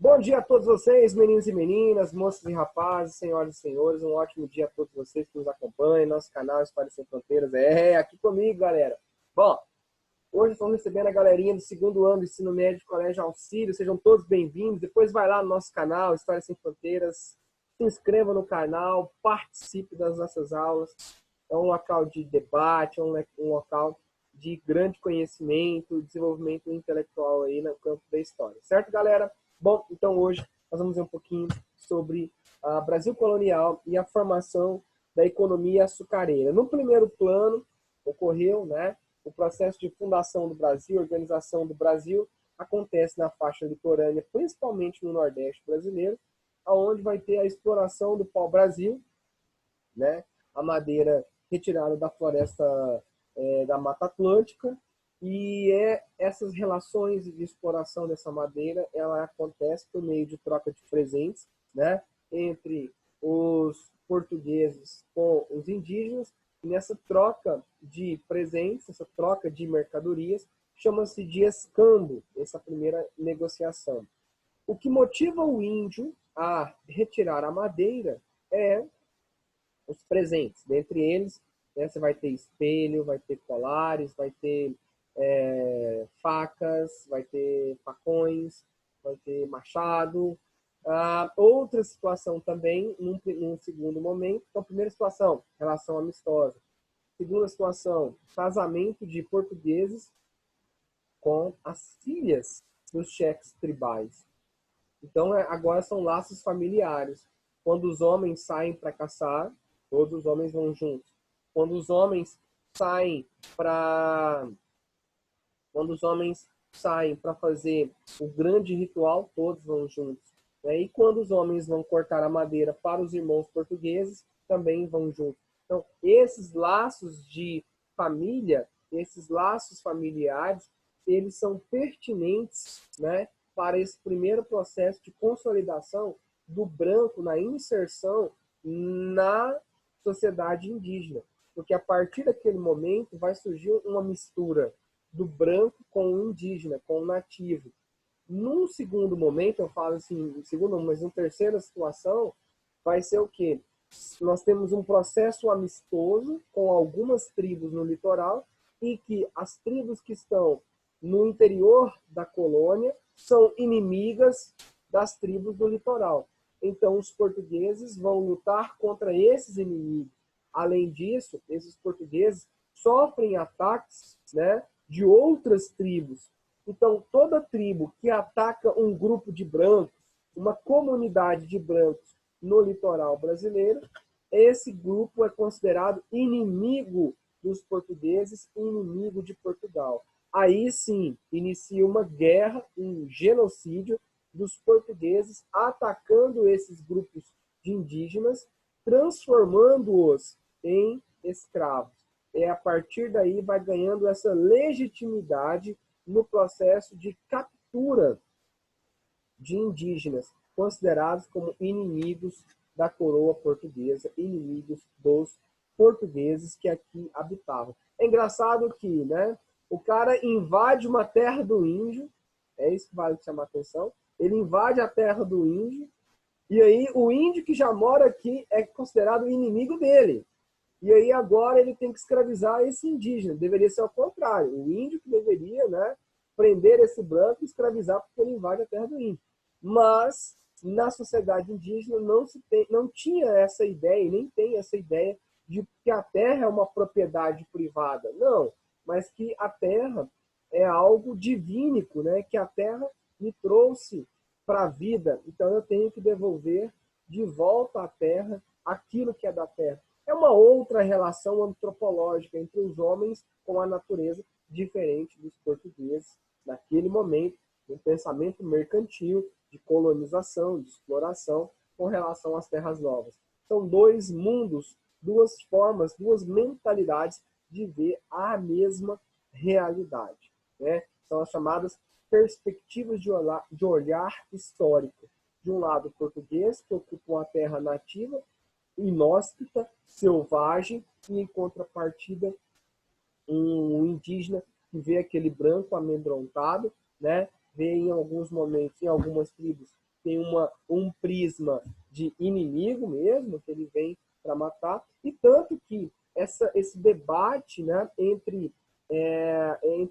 Bom dia a todos vocês, meninos e meninas, moças e rapazes, senhoras e senhores. Um ótimo dia a todos vocês que nos acompanham. Nosso canal História Sem Fronteiras aqui comigo, galera. Bom, hoje estamos recebendo a galerinha do segundo ano do ensino médio de Colégio Auxílio. Sejam todos bem-vindos. Depois vai lá no nosso canal História Sem Fronteiras. Se inscreva no canal, participe das nossas aulas. É um local de debate, é um local de grande conhecimento, desenvolvimento intelectual aí no campo da história. Certo, galera? Bom, então hoje nós vamos ver um pouquinho sobre o Brasil colonial e a formação da economia açucareira. No primeiro plano, ocorreu, né, o processo de fundação do Brasil, organização do Brasil, acontece na faixa litorânea, principalmente no Nordeste brasileiro, onde vai ter a exploração do pau-brasil, né, a madeira retirada da floresta da Mata Atlântica, e essas relações de exploração dessa madeira, ela acontece por meio de troca de presentes, né, entre os portugueses com os indígenas. E nessa troca de presentes, essa troca de mercadorias, chama-se de escambo, essa primeira negociação. O que motiva o índio a retirar a madeira é os presentes. Dentre eles, né, você vai ter espelho, vai ter colares, vai ter facas, vai ter facões, vai ter machado. Outra situação também, num segundo momento. Então, primeira situação, relação amistosa. Segunda situação, casamento de portugueses com as filhas dos chefes tribais. Então, agora são laços familiares. Quando os homens saem para caçar, todos os homens vão juntos. Quando os homens saem para fazer o grande ritual, todos vão juntos. E quando os homens vão cortar a madeira para os irmãos portugueses, também vão juntos. Então, esses laços de família, esses laços familiares, eles são pertinentes, né, para esse primeiro processo de consolidação do branco na inserção na sociedade indígena. Porque a partir daquele momento vai surgir uma mistura do branco com o indígena, com o nativo. Num segundo momento, eu falo assim, mas em terceira situação, vai ser o quê? Nós temos um processo amistoso com algumas tribos no litoral e que as tribos que estão no interior da colônia são inimigas das tribos do litoral. Então, os portugueses vão lutar contra esses inimigos. Além disso, esses portugueses sofrem ataques, né, de outras tribos. Então, toda tribo que ataca um grupo de brancos, uma comunidade de brancos no litoral brasileiro, esse grupo é considerado inimigo dos portugueses, inimigo de Portugal. Aí sim, inicia uma guerra, um genocídio dos portugueses atacando esses grupos de indígenas, transformando-os em escravos. A partir daí vai ganhando essa legitimidade no processo de captura de indígenas considerados como inimigos da coroa portuguesa, inimigos dos portugueses que aqui habitavam. É engraçado que, né, o cara invade uma terra do índio, é isso que vale chamar a atenção, ele invade a terra do índio, e aí o índio que já mora aqui é considerado inimigo dele. E aí agora ele tem que escravizar esse indígena. Deveria ser ao contrário. O índio que deveria, né, prender esse branco e escravizar porque ele invade a terra do índio. Mas na sociedade indígena não tinha essa ideia, e nem tem essa ideia de que a terra é uma propriedade privada. Não, mas que a terra é algo divínico, né? Que a terra me trouxe para a vida. Então eu tenho que devolver de volta à terra aquilo que é da terra. É uma outra relação antropológica entre os homens com a natureza, diferente dos portugueses, naquele momento, um pensamento mercantil, de colonização, de exploração, com relação às terras novas. São dois mundos, duas formas, duas mentalidades de ver a mesma realidade, né? São as chamadas perspectivas de olhar histórico. De um lado, o português, que ocupa a terra nativa, inóspita, selvagem, e em contrapartida um indígena que vê aquele branco amedrontado, né? Vê em alguns momentos, em algumas tribos, tem um prisma de inimigo mesmo, que ele vem para matar, e tanto que esse debate, né, entre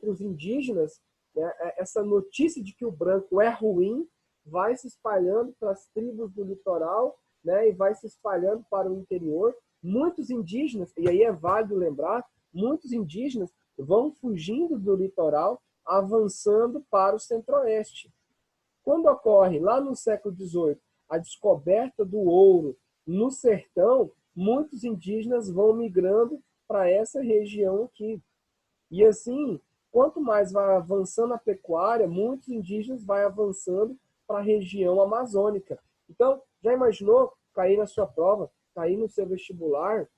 os indígenas, né, essa notícia de que o branco é ruim vai se espalhando para as tribos do litoral, né, e vai se espalhando para o interior. Muitos indígenas, e aí é válido lembrar, muitos indígenas vão fugindo do litoral, avançando para o centro-oeste. Quando ocorre, lá no século XVIII, a descoberta do ouro no sertão, muitos indígenas vão migrando para essa região aqui. E assim, quanto mais vai avançando a pecuária, muitos indígenas vão avançando para a região amazônica. Então, já imaginou cair na sua prova, cair no seu vestibular,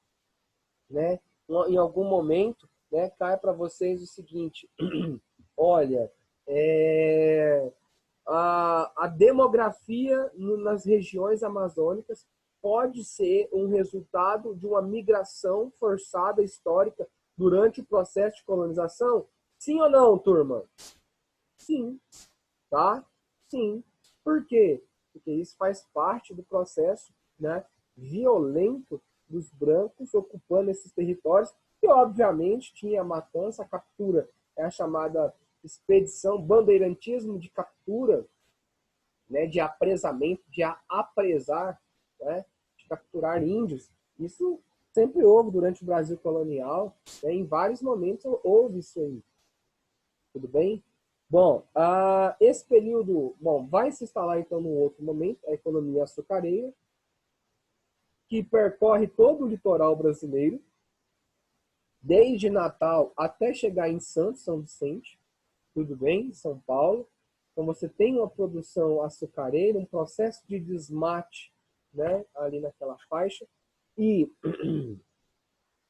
né? Em algum momento, né, cai para vocês o seguinte: olha, a demografia nas regiões amazônicas pode ser um resultado de uma migração forçada histórica durante o processo de colonização? Sim ou não, turma? Sim, tá? Sim. Por quê? Porque isso faz parte do processo, né, violento dos brancos ocupando esses territórios, e obviamente tinha a matança, a captura, é a chamada expedição, bandeirantismo de captura, né, de apresamento, de apresar, né, de capturar índios. Isso sempre houve durante o Brasil colonial, né, em vários momentos houve isso aí. Tudo bem? Bom, esse período, vai se instalar então no outro momento, a economia açucareira, que percorre todo o litoral brasileiro, desde Natal até chegar em Santos, São Vicente, tudo bem, São Paulo. Então você tem uma produção açucareira, um processo de desmate, né, ali naquela faixa. E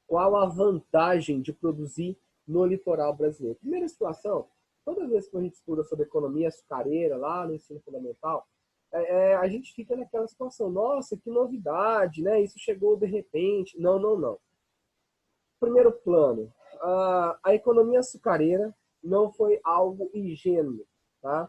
qual a vantagem de produzir no litoral brasileiro? Primeira situação, toda vez que a gente estuda sobre economia açucareira, lá no ensino fundamental, a gente fica naquela situação, nossa, que novidade, né? Isso chegou de repente. Não, não, não. Primeiro plano, a economia açucareira não foi algo ingênuo, tá?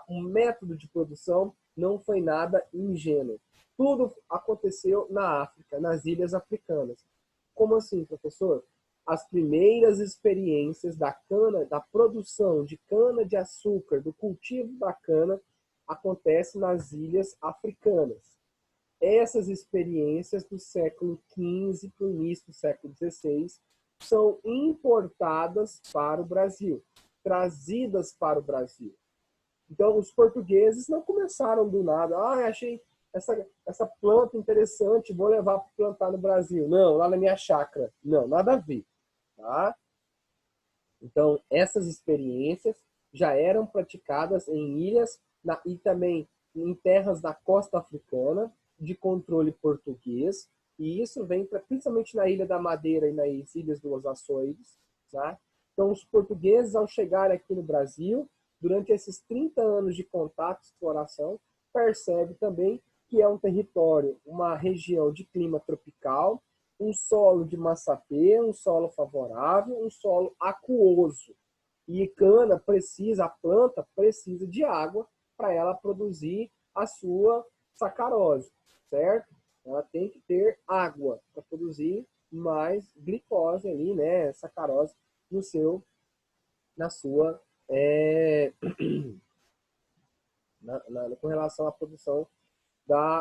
O método de produção não foi nada ingênuo. Tudo aconteceu na África, nas ilhas africanas. Como assim, professor? As primeiras experiências da cana, da produção de cana de açúcar, do cultivo da cana, acontecem nas ilhas africanas. Essas experiências do século XV para o início do século XVI são importadas para o Brasil, trazidas para o Brasil. Então, os portugueses não começaram do nada. Achei essa planta interessante, vou levar para plantar no Brasil. Não, lá na minha chácara. Não, nada a ver. Tá? Então, essas experiências já eram praticadas em ilhas e também em terras da costa africana, de controle português, e isso vem principalmente na Ilha da Madeira e nas Ilhas dos Açores. Tá? Então, os portugueses, ao chegar aqui no Brasil, durante esses 30 anos de contato e exploração, percebe também que é um território, uma região de clima tropical, um solo de massapê, um solo favorável, um solo aquoso. E cana precisa, a planta precisa de água para ela produzir a sua sacarose, certo? Ela tem que ter água para produzir mais glicose ali, né, sacarose na sua com relação à produção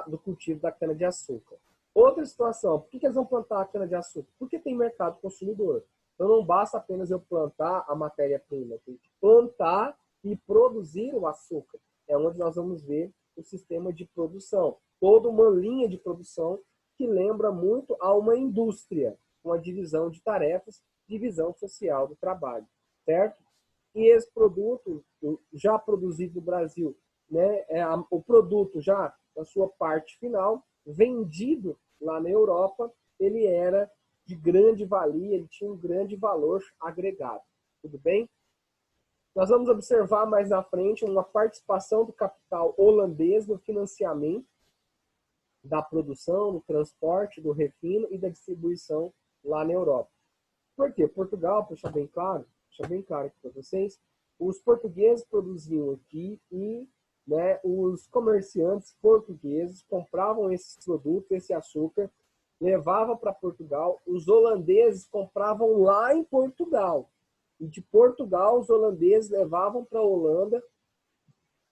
do cultivo da cana-de-açúcar. Outra situação, por que eles vão plantar a cana-de-açúcar? Porque tem mercado consumidor. Então não basta apenas eu plantar a matéria-prima, tem que plantar e produzir o açúcar. É onde nós vamos ver o sistema de produção. Toda uma linha de produção que lembra muito a uma indústria, uma divisão de tarefas, divisão social do trabalho, certo? E esse produto já produzido no Brasil, né, o produto já na sua parte final, vendido lá na Europa, ele era de grande valia, ele tinha um grande valor agregado. Tudo bem? Nós vamos observar mais na frente uma participação do capital holandês no financiamento da produção, do transporte, do refino e da distribuição lá na Europa. Por quê? Portugal, deixa bem claro aqui para vocês, os portugueses produziam aqui e né, os comerciantes portugueses compravam esses produtos, esse açúcar, levavam para Portugal, os holandeses compravam lá em Portugal. E de Portugal, os holandeses levavam para a Holanda,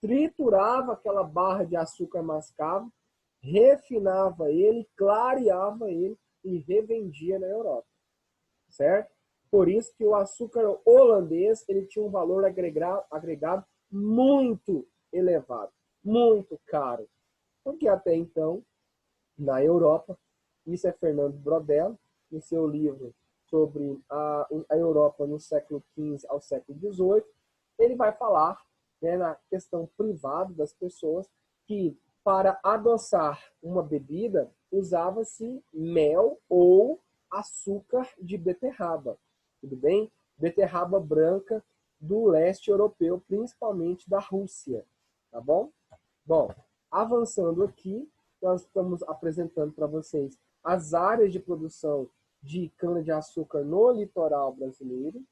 triturava aquela barra de açúcar mascavo, refinava ele, clareava ele e revendia na Europa, certo? Por isso que o açúcar holandês ele tinha um valor agregado muito elevado, muito caro. Porque até então, na Europa, isso é Fernando Brodel, no seu livro sobre a Europa no século XV ao século XVIII, ele vai falar, né, na questão privada das pessoas, que para adoçar uma bebida usava-se mel ou açúcar de beterraba, tudo bem? Beterraba branca do leste europeu, principalmente da Rússia, tá bom? Bom, avançando aqui, nós estamos apresentando para vocês as áreas de produção de cana-de-açúcar no litoral brasileiro,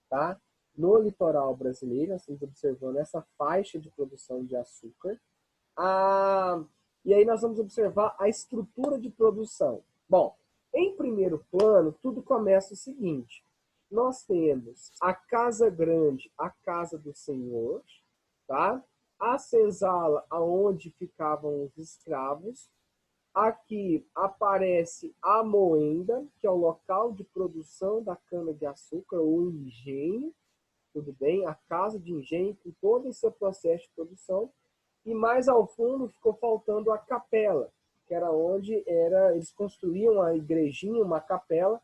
tá? No litoral brasileiro, nós estamos observando essa faixa de produção de açúcar. E aí nós vamos observar a estrutura de produção. Bom, em primeiro plano, tudo começa o seguinte. Nós temos a casa grande, a casa do senhor, tá? A senzala, aonde ficavam os escravos. Aqui aparece a moenda, que é o local de produção da cana-de-açúcar, ou engenho, tudo bem? A casa de engenho, com todo esse processo de produção. E mais ao fundo ficou faltando a capela, que era onde eles construíam a igrejinha, uma capela,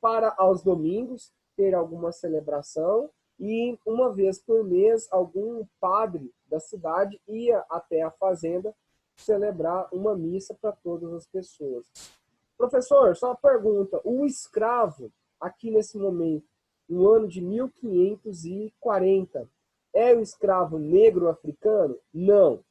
para aos domingos ter alguma celebração e uma vez por mês algum padre da cidade ia até a fazenda celebrar uma missa para todas as pessoas. Professor, só uma pergunta, o escravo aqui nesse momento, no ano de 1540, é o escravo negro africano? Não.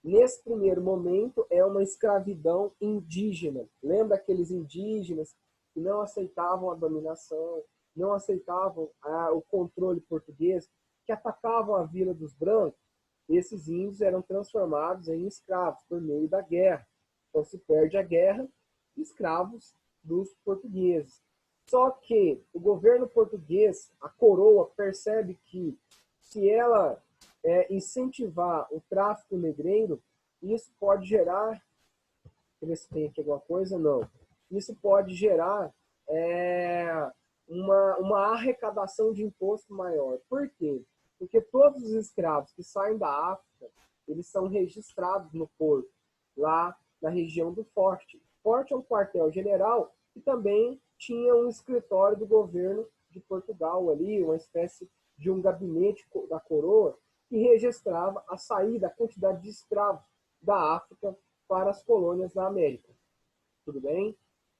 Nesse primeiro momento, é uma escravidão indígena. Lembra aqueles indígenas que não aceitavam a dominação, não aceitavam o controle português, que atacavam a vila dos brancos? Esses índios eram transformados em escravos por meio da guerra. Então, se perde a guerra, escravos dos portugueses. Só que o governo português, a coroa, percebe que se ela incentivar o tráfico negreiro, isso pode gerar... Deixa eu ver se tem aqui alguma coisa. Não. Isso pode gerar uma arrecadação de imposto maior. Por quê? Porque todos os escravos que saem da África, eles são registrados no porto, lá na região do Forte. O Forte é um quartel-general que também tinha um escritório do governo de Portugal ali, uma espécie de um gabinete da coroa, que registrava a saída, a quantidade de escravos da África para as colônias da América. Tudo bem?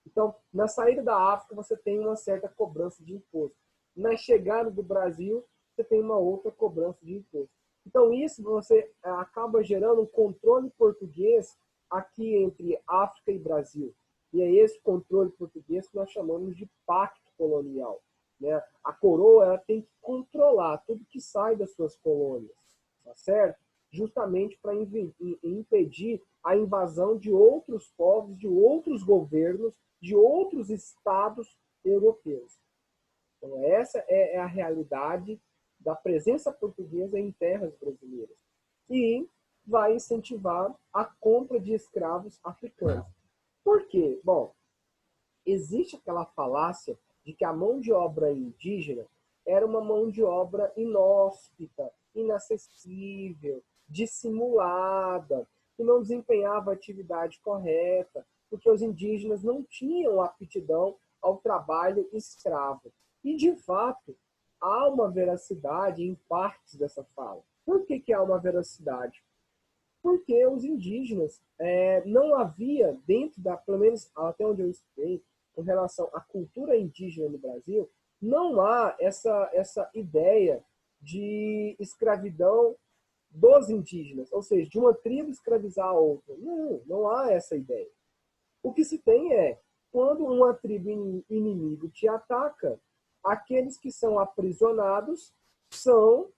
Então, na saída da África, você tem uma certa cobrança de imposto. Na chegada do Brasil, você tem uma outra cobrança de imposto. Então, isso você acaba gerando um controle português aqui entre África e Brasil. E é esse controle português que nós chamamos de pacto colonial, né? A coroa ela tem que controlar tudo que sai das suas colônias, tá certo? Justamente para impedir a invasão de outros povos, de outros governos, de outros estados europeus. Então, essa é a realidade da presença portuguesa em terras brasileiras. E vai incentivar a compra de escravos africanos. Por quê? Bom, existe aquela falácia de que a mão de obra indígena era uma mão de obra inóspita, inacessível, dissimulada, que não desempenhava a atividade correta, porque os indígenas não tinham aptidão ao trabalho escravo. E, de fato, há uma veracidade em partes dessa fala. Por que há uma veracidade? Porque os indígenas, não havia dentro pelo menos até onde eu estudei, com relação à cultura indígena no Brasil, não há essa ideia de escravidão dos indígenas, ou seja, de uma tribo escravizar a outra. Não há essa ideia. O que se tem quando uma tribo inimigo te ataca, aqueles que são aprisionados são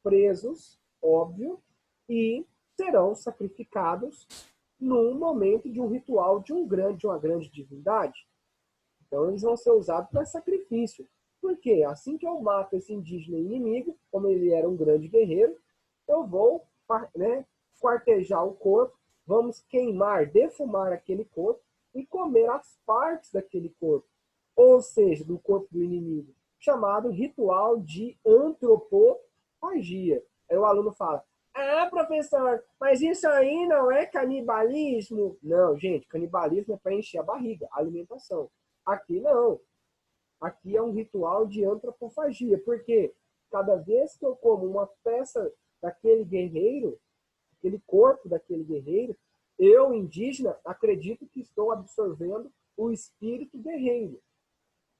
presos óbvio, e serão sacrificados num momento de um ritual de uma grande divindade. Então eles vão ser usados para sacrifício. Por quê? Assim que eu mato esse indígena inimigo, como ele era um grande guerreiro, eu vou, né, quartejar o corpo, vamos queimar, defumar aquele corpo e comer as partes daquele corpo, ou seja, do corpo do inimigo, chamado ritual de antropofagia. Aí o aluno fala, ah, professor, mas isso aí não é canibalismo? Não, gente, canibalismo é para encher a barriga, alimentação. Aqui não. Aqui é um ritual de antropofagia, porque cada vez que eu como uma peça daquele guerreiro, aquele corpo daquele guerreiro, eu, indígena, acredito que estou absorvendo o espírito guerreiro.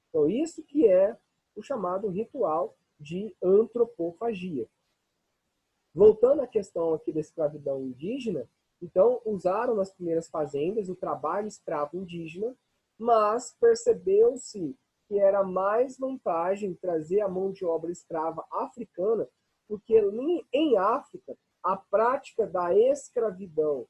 Então, isso que é o chamado ritual de antropofagia. Voltando à questão aqui da escravidão indígena, então usaram nas primeiras fazendas o trabalho escravo indígena, mas percebeu-se que era mais vantagem trazer a mão de obra escrava africana, porque em África a prática da escravidão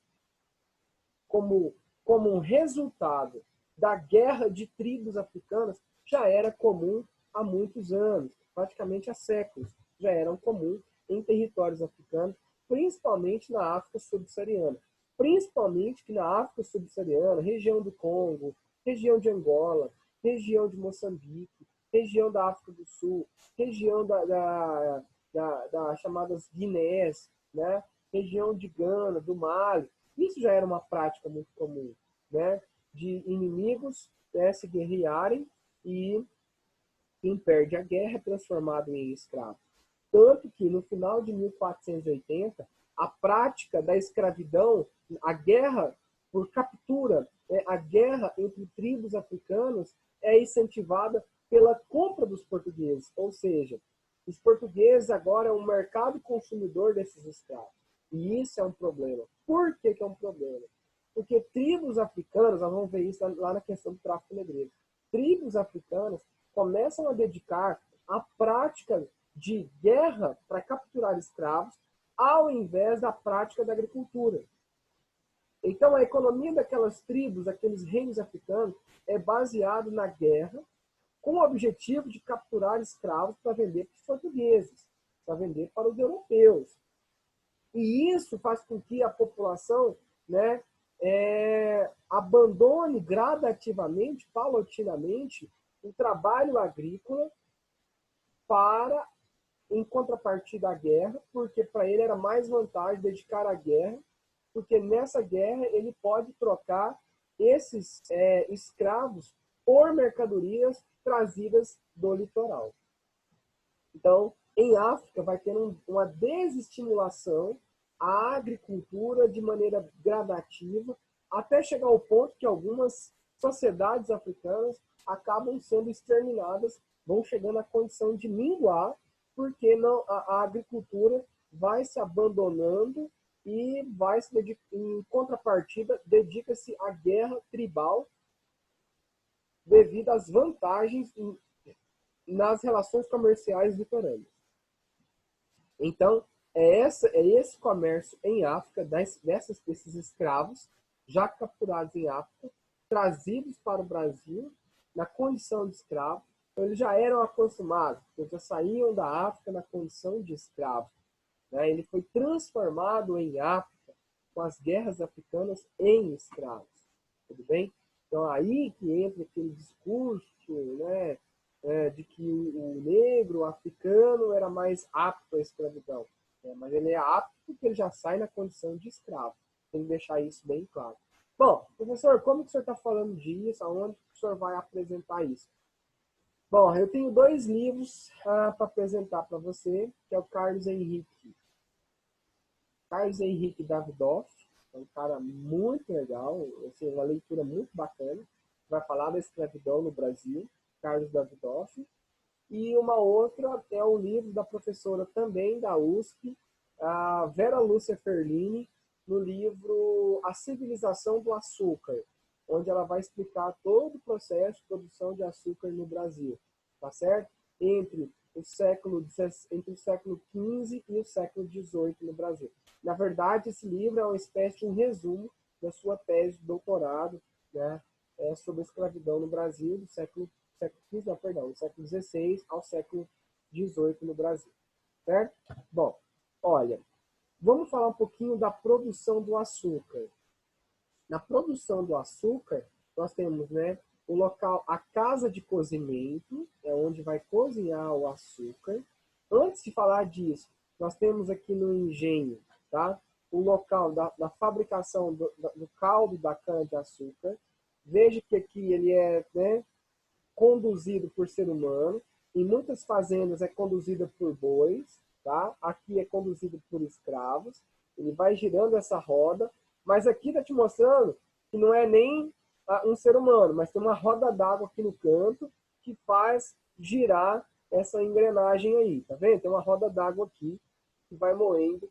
como um resultado da guerra de tribos africanas já era comum há muitos anos, praticamente há séculos, já eram comum em territórios africanos, principalmente na África subsaariana. Principalmente que na África subsaariana, região do Congo, região de Angola, região de Moçambique, região da África do Sul, região das chamadas Guinés, né? Região de Gana, do Mali. Isso já era uma prática muito comum, né? De inimigos, né, se guerrearem e quem perde a guerra é transformado em escravo. Tanto que no final de 1480, a prática da escravidão, a guerra por captura, né, a guerra entre tribos africanas é incentivada pela compra dos portugueses, ou seja, os portugueses agora é um mercado consumidor desses escravos. E isso é um problema. Por que é um problema? Porque tribos africanas, nós vamos ver isso lá na questão do tráfico negreiro, tribos africanas começam a dedicar a prática de guerra para capturar escravos, ao invés da prática da agricultura. Então, a economia daquelas tribos, daqueles reinos africanos, é baseado na guerra, com o objetivo de capturar escravos para vender para os portugueses, para vender para os europeus. E isso faz com que a população, né, abandone gradativamente, paulatinamente, o trabalho agrícola para, em contrapartida à guerra, porque para ele era mais vantagem dedicar à guerra, porque nessa guerra ele pode trocar esses escravos por mercadorias trazidas do litoral. Então, em África, vai ter uma desestimulação à agricultura de maneira gradativa, até chegar ao ponto que algumas sociedades africanas acabam sendo exterminadas, vão chegando à condição de minguar, porque não, a agricultura vai se abandonando e vai se em contrapartida, dedica-se à guerra tribal devido às vantagens nas relações comerciais litorâneas. Então, é esse comércio em África, desses escravos, já capturados em África, trazidos para o Brasil, na condição de escravo. Então, eles já eram acostumados, eles já saíam da África na condição de escravo. Né? Ele foi transformado em África, com as guerras africanas, em escravos. Tudo bem? Então, aí que entra aquele discurso, né, de que o negro, o africano, era mais apto à escravidão. Mas ele é apto porque ele já sai na condição de escravo. Tem que deixar isso bem claro. Bom, professor, como que o senhor está falando disso? Aonde que o senhor vai apresentar isso? Bom, eu tenho 2 livros para apresentar para você, que é o Carlos Henrique Davidoff, é um cara muito legal, assim, uma leitura muito bacana, vai falar da escravidão no Brasil, Carlos Davidoff. E uma outra é o livro da professora também da USP, a Vera Lúcia Ferlini, no livro A Civilização do Açúcar, onde ela vai explicar todo o processo de produção de açúcar no Brasil, tá certo? Entre entre o século XV e o século XVIII no Brasil. Na verdade, esse livro é uma espécie de um resumo da sua tese de doutorado, né, sobre a escravidão no Brasil século XV, não, perdão, do século XVI ao século XVIII no Brasil. Certo? Bom, olha, vamos falar um pouquinho da produção do açúcar. Na produção do açúcar, nós temos, né, o local, a casa de cozimento, é onde vai cozinhar o açúcar. Antes de falar disso, nós temos aqui no engenho, tá, o local da fabricação do caldo da cana-de-açúcar. Veja que aqui ele é, né, conduzido por ser humano. Em muitas fazendas é conduzida por bois, tá? Aqui é conduzido por escravos. Ele vai girando essa roda, mas aqui está te mostrando que não é nem um ser humano, mas tem uma roda d'água aqui no canto que faz girar essa engrenagem aí, tá vendo? Tem uma roda d'água aqui que vai moendo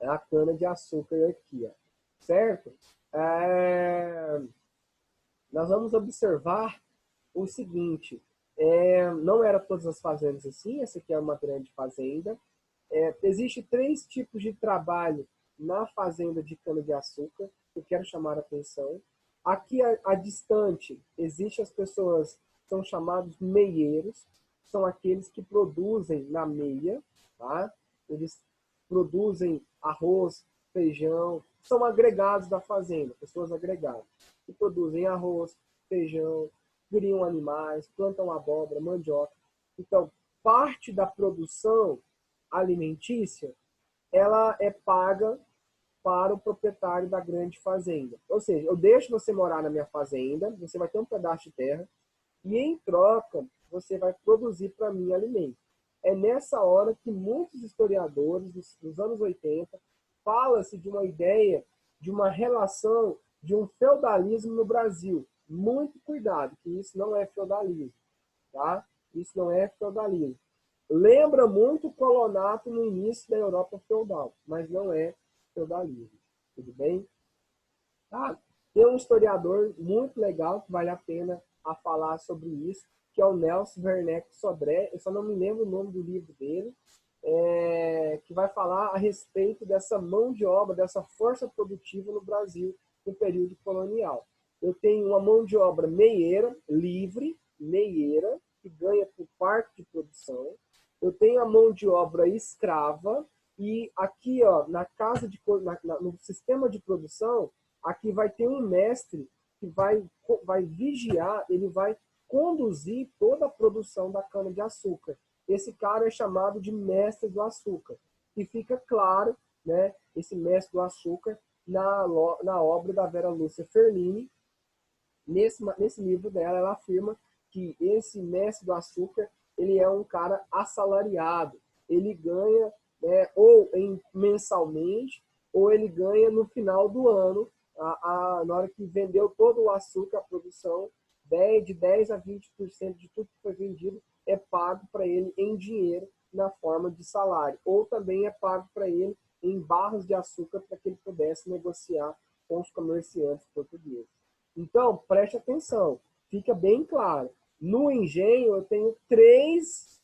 a cana de açúcar aqui, ó. Certo? Nós vamos observar o seguinte, não era todas as fazendas assim, essa aqui é uma grande fazenda. Existe 3 tipos de trabalho na fazenda de cana-de-açúcar, que eu quero chamar a atenção. Aqui, a distante, existem as pessoas que são chamados meieiros, são aqueles que produzem na meia, tá? Eles produzem arroz, feijão, são agregados da fazenda, pessoas agregadas, que produzem arroz, feijão, criam animais, plantam abóbora, mandioca. Então, parte da produção alimentícia, ela é paga para o proprietário da grande fazenda. Ou seja, eu deixo você morar na minha fazenda, você vai ter um pedaço de terra, e em troca, você vai produzir para mim alimento. É nessa hora que muitos historiadores dos anos 80 fala-se de uma ideia, de uma relação, de um feudalismo no Brasil. Muito cuidado, que isso não é feudalismo, tá? Isso não é feudalismo. Lembra muito o colonato no início da Europa feudal, mas não é feudalismo. Tudo bem? Tá? Tem um historiador muito legal que vale a pena a falar sobre isso, que é o Nelson Werneck Sodré. Eu só não me lembro o nome do livro dele, que vai falar a respeito dessa mão de obra, dessa força produtiva no Brasil no período colonial. Eu tenho uma mão de obra meieira, livre, meieira, que ganha por parte de produção. Eu tenho a mão de obra escrava, e aqui, ó, no sistema de produção, aqui vai ter um mestre que vai vigiar, ele vai conduzir toda a produção da cana-de-açúcar. Esse cara é chamado de mestre do açúcar. E fica claro, né, esse mestre do açúcar na obra da Vera Lúcia Ferlini. Nesse livro dela, ela afirma que esse mestre do açúcar, ele é um cara assalariado. Ele ganha, né, ou mensalmente, ou ele ganha no final do ano, na hora que vendeu todo o açúcar, a produção, de 10% a 20% de tudo que foi vendido é pago para ele em dinheiro, na forma de salário. Ou também é pago para ele em barras de açúcar, para que ele pudesse negociar com os comerciantes portugueses. Então, preste atenção, fica bem claro. No engenho, eu tenho 3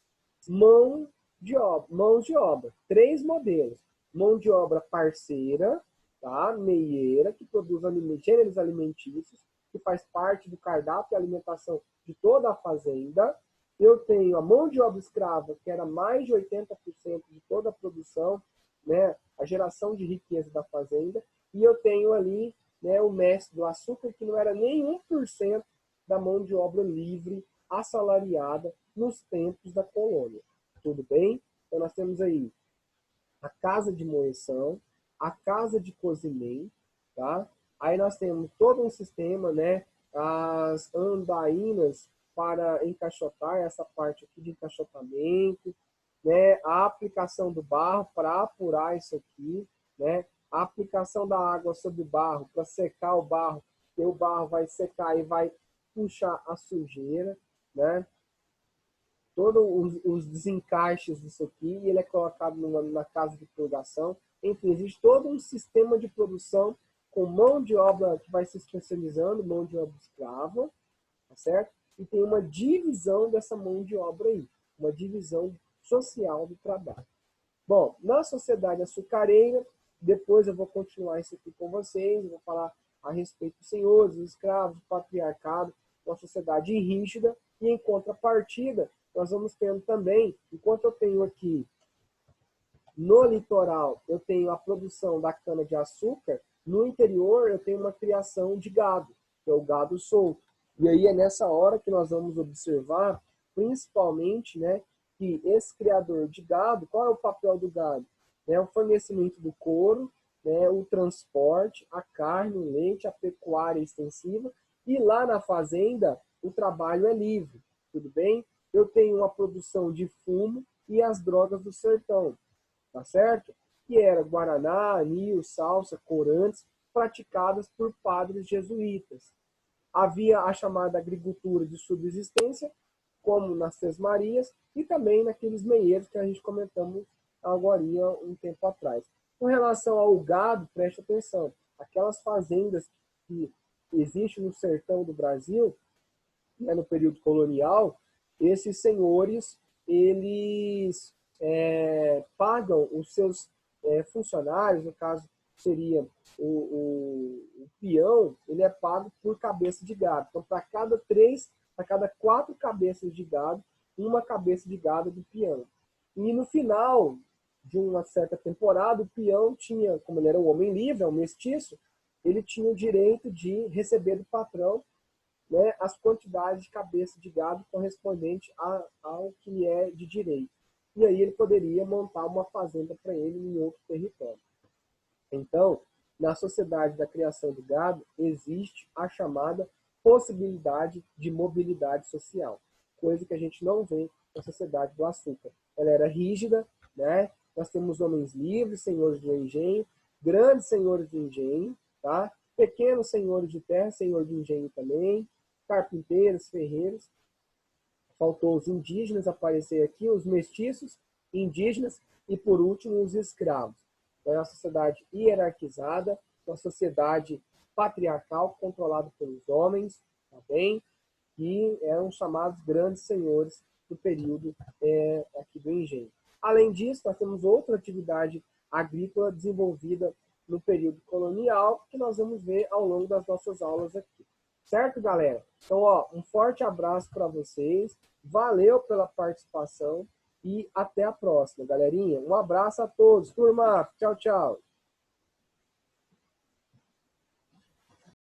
mãos de obra, 3 modelos. Mão de obra parceira, tá? Meieira, que produz gêneros alimentícios, que faz parte do cardápio e alimentação de toda a fazenda. Eu tenho a mão de obra escrava, que era mais de 80% de toda a produção, né? A geração de riqueza da fazenda. E eu tenho ali, né, o mestre do açúcar, que não era nem 1% da mão de obra livre, assalariada, nos tempos da colônia. Tudo bem? Então, nós temos aí a casa de moeção, a casa de cozimento, tá? Aí nós temos todo um sistema, né? As andainas para encaixotar, essa parte aqui de encaixotamento, né? A aplicação do barro para apurar isso aqui, né? A aplicação da água sobre o barro para secar o barro, porque o barro vai secar e vai puxar a sujeira, né? Todos os desencaixes disso aqui, e ele é colocado na casa de purgação. Enfim, existe todo um sistema de produção com mão de obra que vai se especializando, mão de obra escrava, tá certo? E tem uma divisão dessa mão de obra aí. uma divisão social do trabalho. Bom, na sociedade açucareira, depois eu vou continuar isso aqui com vocês, eu vou falar a respeito dos senhores, dos escravos, do patriarcado, uma sociedade rígida, e em contrapartida, nós vamos tendo também, enquanto eu tenho aqui no litoral, eu tenho a produção da cana-de-açúcar, no interior eu tenho uma criação de gado, que é o gado solto. E aí é nessa hora que nós vamos observar, principalmente, né, que esse criador de gado, qual é o papel do gado? É o fornecimento do couro, né, o transporte, a carne, o leite, a pecuária extensiva, e lá na fazenda o trabalho é livre, tudo bem? Eu tenho uma produção de fumo e as drogas do sertão, tá certo? Que era guaraná, anil, salsa, corantes, praticadas por padres jesuítas. Havia a chamada agricultura de subsistência, como nas Sesmarias, e também naqueles meieiros que a gente comentamos agora um tempo atrás. Com relação ao gado, preste atenção, aquelas fazendas que existem no sertão do Brasil, né, no período colonial, esses senhores, eles pagam os seus funcionários, no caso seria o peão, ele é pago por cabeça de gado. Então, para cada 4 cabeças de gado, uma cabeça de gado do peão. E no final de uma certa temporada, o peão tinha, como ele era um homem livre, um mestiço, ele tinha o direito de receber do patrão, né, as quantidades de cabeça de gado correspondente ao que é de direito. E aí ele poderia montar uma fazenda para ele em outro território. Então, na sociedade da criação do gado, existe a chamada possibilidade de mobilidade social, coisa que a gente não vê na sociedade do açúcar. Ela era rígida, né? Nós temos homens livres, senhores de engenho, grandes senhores de engenho, tá? Pequenos senhores de terra, senhor de engenho também, carpinteiros, ferreiros. Faltou os indígenas aparecer aqui, os mestiços, indígenas e, por último, os escravos. É uma sociedade hierarquizada, uma sociedade patriarcal controlada pelos homens, tá bem? Que eram chamados grandes senhores do período aqui do engenho. Além disso, nós temos outra atividade agrícola desenvolvida no período colonial, que nós vamos ver ao longo das nossas aulas aqui. Certo, galera? Então, ó, um forte abraço para vocês. Valeu pela participação e até a próxima, galerinha. Um abraço a todos. Turma, tchau, tchau.